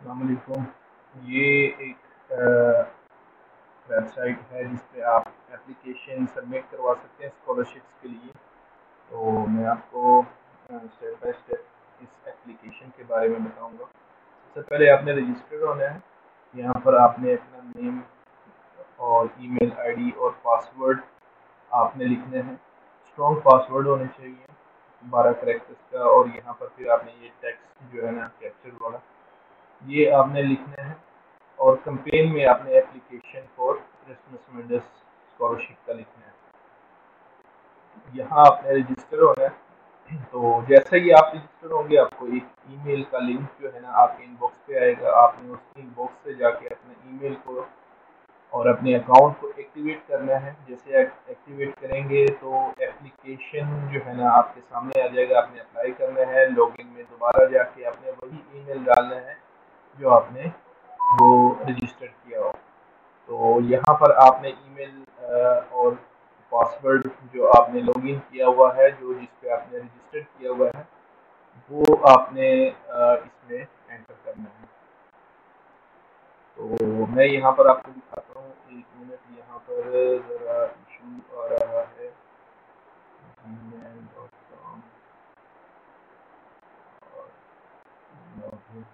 अस्सलाम वालेकुम। ये एक वेबसाइट है जिस पे आप एप्लीकेशन सबमिट करवा सकते हैं स्कॉलरशिप्स के लिए। तो मैं आपको स्टेप बाय स्टेप इस एप्लीकेशन के बारे में बताऊंगा। सबसे पहले आपने रजिस्टर होना है। यहाँ पर आपने अपना नेम और ईमेल आईडी और पासवर्ड आपने लिखने हैं। स्ट्रॉन्ग पासवर्ड होने चाहिए 12 कैरेक्टर्स का। और यहाँ पर फिर आपने ये टेक्स्ट जो है ना कैप्चर वाला ये आपने लिखना है। और कंपेन में आपने application for Christmas medals scholarship का लिखना है। यहाँ आपने रजिस्टर होना है। तो जैसे ही आप रजिस्टर होंगे आपको एक ईमेल का लिंक जो है ना आपके इनबॉक्स पे आएगा। आपने उस इनबॉक्स से जाके अपने ईमेल को और अपने अकाउंट को एक्टिवेट करना है। जैसे एक्टिवेट करेंगे तो एप्लीकेशन जो है ना आपके सामने आ जाएगा। आपने अप्लाई करना है। लॉगिन में दोबारा जाके आपने वही ईमेल डालना है जो आपने वो रजिस्टर किया हो। तो यहाँ पर आपने ईमेल और पासवर्ड जो आपने लॉगिन किया हुआ है जो जिस पे आपने रजिस्टर किया हुआ है वो आपने इसमें एंटर करना है। तो मैं यहाँ पर आपको दिखाता हूँ। एक मिनट, यहाँ पर ज़रा इशू आ रहा है gmail.com और login।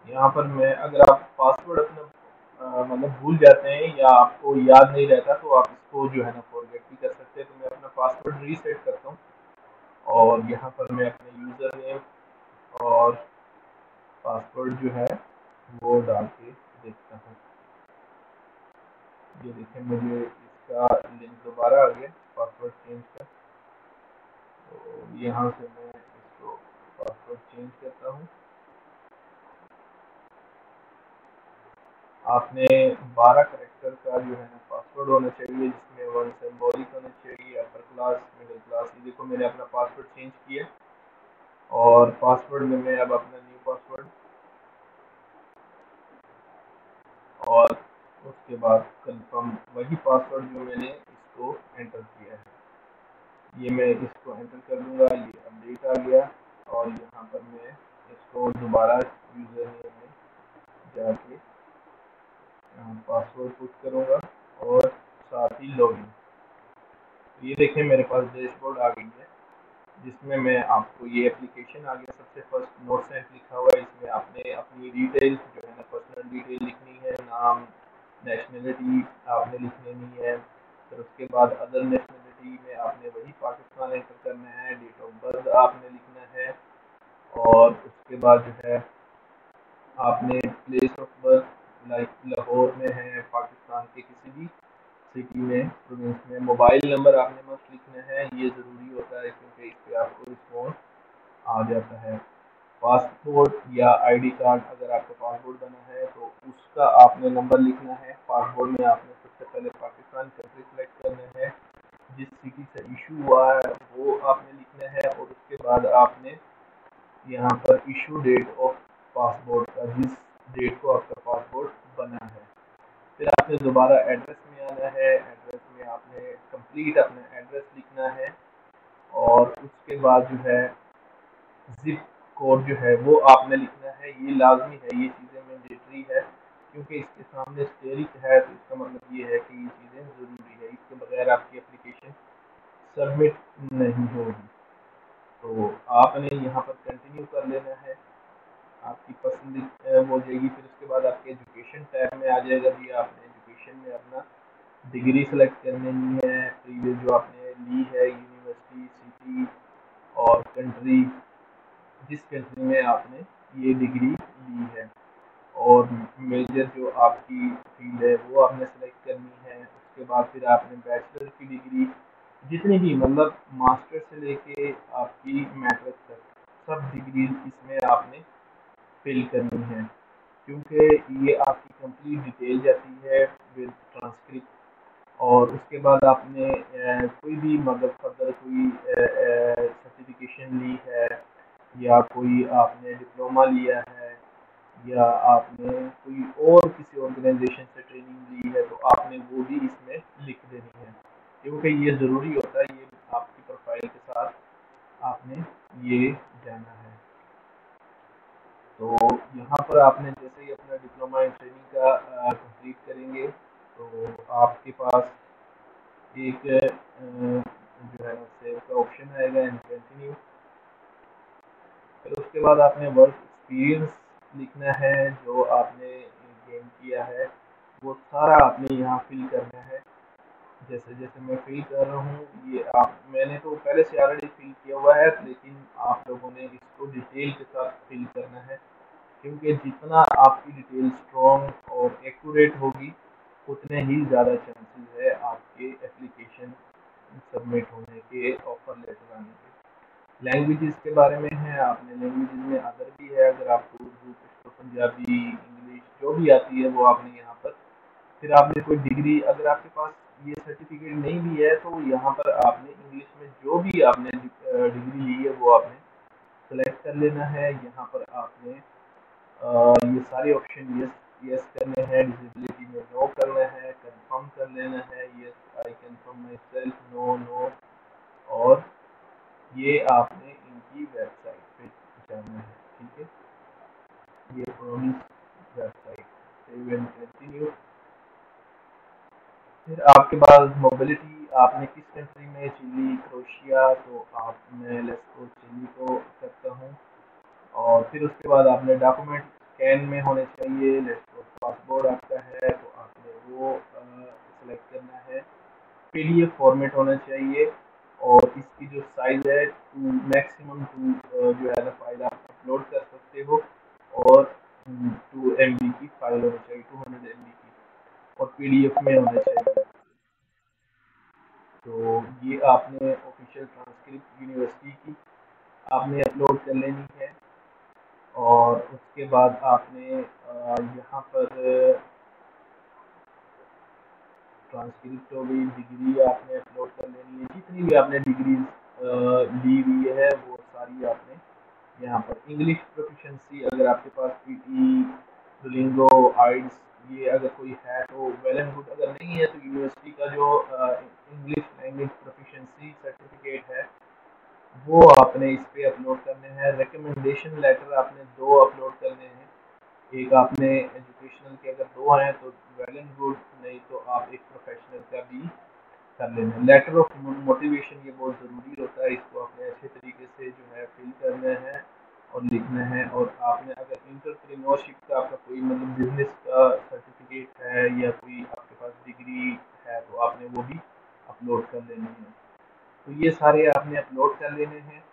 यहाँ पर मैं अगर आप पासवर्ड अपना मतलब भूल जाते हैं या आपको याद नहीं रहता तो आप इसको जो है ना फॉरगेट भी कर सकते हैं। तो मैं अपना पासवर्ड रीसेट करता हूँ और यहाँ पर मैं अपने यूज़र नेम और पासवर्ड जो है वो डाल के देखता हूँ। ये देखें, मुझे इसका लिंक दोबारा आ गया पासवर्ड चेंज का। तो यहाँ से मैं इसको पासवर्ड चेंज करता हूँ। आपने 12 कैरेक्टर का जो है ना पासवर्ड होना चाहिए जिसमें 1 सिंबॉलिक होना चाहिए, अपर क्लास, मिडिल क्लास। ये देखो मैंने अपना पासवर्ड चेंज किया और पासवर्ड में मैं अब अपना न्यू पासवर्ड और उसके बाद कंफर्म वही पासवर्ड जो मैंने इसको एंटर किया है ये मैं इसको एंटर कर दूंगा। ये अपडेट आ गया और यहाँ पर मैं इसको दोबारा यूज़र नेम में जाके पासवर्ड पुट करूँगा और साथ ही लॉगिन। तो ये देखें मेरे पास डैशबोर्ड आ गई है जिसमें मैं आपको ये एप्लीकेशन आ गया। सबसे फर्स्ट नोट सेंट लिखा हुआ है। इसमें आपने अपनी डिटेल जो है ना पर्सनल डिटेल लिखनी है। नाम, नेशनलिटी आपने लिखनी नहीं है। फिर उसके बाद अदर नेशनलिटी में आपने वही पाकिस्तान एंटर करना है। डेट ऑफ बर्थ आपने लिखना है और उसके बाद जो है आपने place of birth like Lahore में है पाकिस्तान के किसी भी सिटी में, प्रोविंस में। मोबाइल नंबर आपने मस्ट लिखना है। ये ज़रूरी होता है क्योंकि इस पर आपको रिस्पॉन्स आ जाता है। पासपोर्ट या आईडी कार्ड, अगर आपका पासपोर्ट बना है तो उसका आपने नंबर लिखना है। पासपोर्ट में आपने सबसे पहले पाकिस्तान कंट्री सेलेक्ट करना है। जिस सिटी से इशू हुआ है वो आपने लिखना है और उसके बाद आपने यहाँ पर इशू डेट ऑफ पासपोर्ट का, जिस डेट को आपका पासपोर्ट बना है। फिर आपने दोबारा एड्रेस में आना है। एड्रेस में आपने कंप्लीट अपना एड्रेस लिखना है और उसके बाद जो है जिप कोड जो है वो आपने लिखना है। ये लाजमी है, ये चीज़ें मैंडेटरी है क्योंकि इसके सामने स्टेरिक है तो इसका मतलब ये है कि ये चीज़ें ज़रूरी है। इसके बगैर आपकी एप्लीकेशन सबमिट नहीं होगी। तो आपने यहाँ पर कंटिन्यू कर लेना है। आपकी पसंद हो जाएगी। फिर उसके बाद आपके एजुकेशन टैब में आ जाएगा जी। आपने एजुकेशन में अपना डिग्री सेलेक्ट करनी है, प्रीवियस जो आपने ली है, यूनिवर्सिटी, सिटी और कंट्री, जिस कंट्री में आपने ये डिग्री ली है। और मेजर जो आपकी फील्ड है वो आपने सेलेक्ट करनी है। उसके बाद फिर आपने बैचलर की डिग्री जितनी भी मतलब मास्टर से लेके आपकी मैट्रिक तक सब डिग्री इसमें आपने फिल करनी है क्योंकि ये आपकी कंप्लीट डिटेल जाती है विद ट्रांसक्रिप्ट। और उसके बाद आपने कोई भी मतलब फर्दर कोई सर्टिफिकेशन ली है या कोई आपने डिप्लोमा लिया है या आपने कोई और किसी ऑर्गेनाइजेशन से ट्रेनिंग ली है तो आपने वो भी इसमें लिख देनी है। क्योंकि ये ज़रूरी होता है, ये आपकी प्रोफाइल के साथ आपने ये जाना है। तो यहाँ पर आपने जैसे ही अपना डिप्लोमा इन ट्रेनिंग का कंप्लीट करेंगे तो आपके पास एक जो है सेव का ऑप्शन आएगा एंड कंटिन्यू। फिर उसके बाद आपने वर्क एक्सपीरियंस लिखना है, जो आपने गेन किया है वो सारा आपने यहाँ फिल करना है। जैसे जैसे मैं फिल कर रहा हूँ, ये आप मैंने तो पहले से ऑलरेडी फिल किया हुआ है, लेकिन आप लोगों ने इसको डिटेल के साथ फिल करना है, क्योंकि जितना आपकी डिटेल स्ट्रॉन्ग और एक्यूरेट होगी उतने ही ज़्यादा चांसेस है आपके एप्लीकेशन सबमिट होने के, ऑफर लेटर आने के। लैंग्वेजेस के बारे में है, आपने लैंग्वेजेस में अदर भी है, अगर आपको उर्दू, पश्तो, पंजाबी, इंग्लिश जो भी आती है वो आपने यहाँ पर, फिर आपने कोई डिग्री, अगर आपके पास ये सर्टिफिकेट नहीं भी है तो यहाँ पर आपने इंग्लिश में जो भी आपने डिग्री ली है वो आपने सेलेक्ट कर लेना है। यहाँ पर आपने ये सारे ऑप्शन यस यस करने हैं, डिसेबिलिटी में नो करना है, कंफर्म कर लेना है, yes I confirm myself, no no, और ये आपने इनकी वेबसाइट पे जाना है। ठीक है, ये promise website, save and continue. फिर आपके पास मोबिलिटी, आपने किस कंट्री में, चिली, क्रोशिया, तो आप, मैं लेट्स सपोज चिली को करता हूँ। और फिर उसके बाद आपने डॉक्यूमेंट स्कैन में होने चाहिए, लेट्स सपोज पासपोर्ट आपका है तो आपने वो सेलेक्ट करना है। पीडीएफ फॉर्मेट होना चाहिए, और इसकी जो साइज है टू मैक्सिमम टू जो है ना फाइल आप अपलोड कर सकते हो, और 2 MB की फाइल होनी चाहिए, 200 MB की, और पीडीएफ में होना चाहिए। तो ये आपने ऑफिशियल ट्रांसक्रिप्ट यूनिवर्सिटी की आपने अपलोड कर लेनी है। और उसके बाद आपने यहाँ पर ट्रांसक्रिप्ट हो गई, डिग्री आपने अपलोड कर लेनी है, जितनी भी आपने डिग्री ली हुई है वो सारी आपने यहाँ पर। इंग्लिश प्रोफिशिएंसी अगर आपके पास पीटी, दुलिंगो, आइल्स ये अगर कोई है तो वेल एंड गुड, अगर नहीं है तो यूनिवर्सिटी का जो इंग्लिश लैंग्वेज प्रोफिशिएंसी सर्टिफिकेट है वो आपने इस पे अपलोड करने हैं। रिकमेंडेशन लेटर आपने 2 अपलोड करने हैं, एक आपने एजुकेशनल के अगर 2 हैं तो वेल एंड गुड, नहीं तो आप एक प्रोफेशनल का भी कर लेना। लेटर ऑफ मोटिवेशन ये बहुत ज़रूरी होता है, इसको आपने अच्छे तरीके से जो है फिल करना है और लिखना है। और आपने अगर इंटरप्रेन्योरशिप का आपका कोई मतलब बिजनेस का सर्टिफिकेट है या कोई आपके पास डिग्री है तो आपने वो भी अपलोड कर लेनी है। तो ये सारे आपने अपलोड कर लेने हैं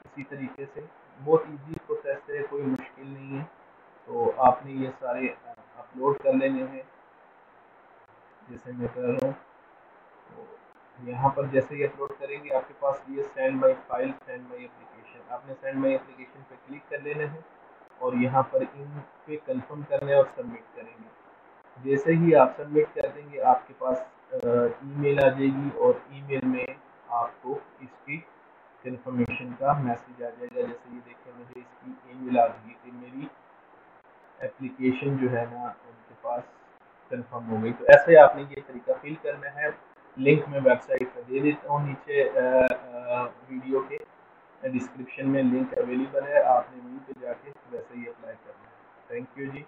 इसी तरीके से। बहुत इजी प्रोसेस है, कोई मुश्किल नहीं है। तो आपने ये सारे अपलोड कर लेने हैं, जैसे मैं कर रहा हूँ। तो यहाँ पर जैसे ही अपलोड करेंगे आपके पास ये send my file, send my application, आपने सेंड माई एप्लीकेशन पे क्लिक कर लेना है, और यहाँ पर इन पे कंफर्म करना है और सबमिट करेंगे। जैसे ही आप सबमिट कर देंगे आपके पास ईमेल आ जाएगी, और ईमेल में आपको इसकी कंफर्मेशन का मैसेज आ जाएगा। जैसे ये देखिए मुझे इसकी ईमेल आ गई कि मेरी एप्लीकेशन जो है ना उनके पास कंफर्म हो गई। तो ऐसे आपने ये तरीका फिल करना है। लिंक मैं वेबसाइट का दे देता हूँ नीचे वीडियो के डिस्क्रिप्शन में लिंक अवेलेबल है, आपने वहीं पे जाके वैसे ही अप्लाई करना है। Thank you ji.